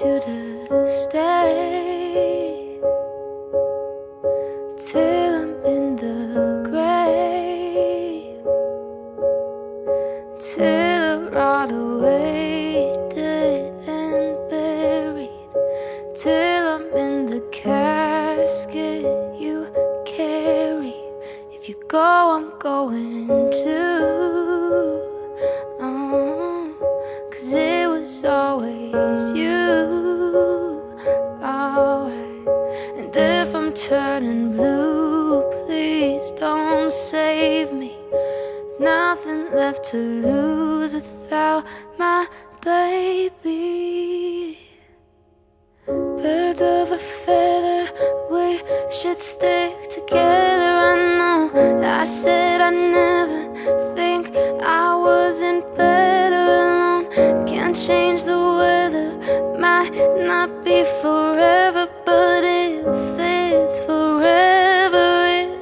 you to stay till I'm in the grave, till I rot away, dead and buried, till I'm in the casket you carry. If you go, I'm going too. 'Cause it was always you, alright. And if I'm turning blue, please don't save me. Nothing left to lose without my baby. Birds of a feather, we should stick together. I know I said I'd never think I wasn't better alone. Can't change the weather, might not be forever, but if it's forever,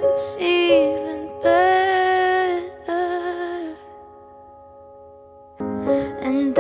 it's even better. And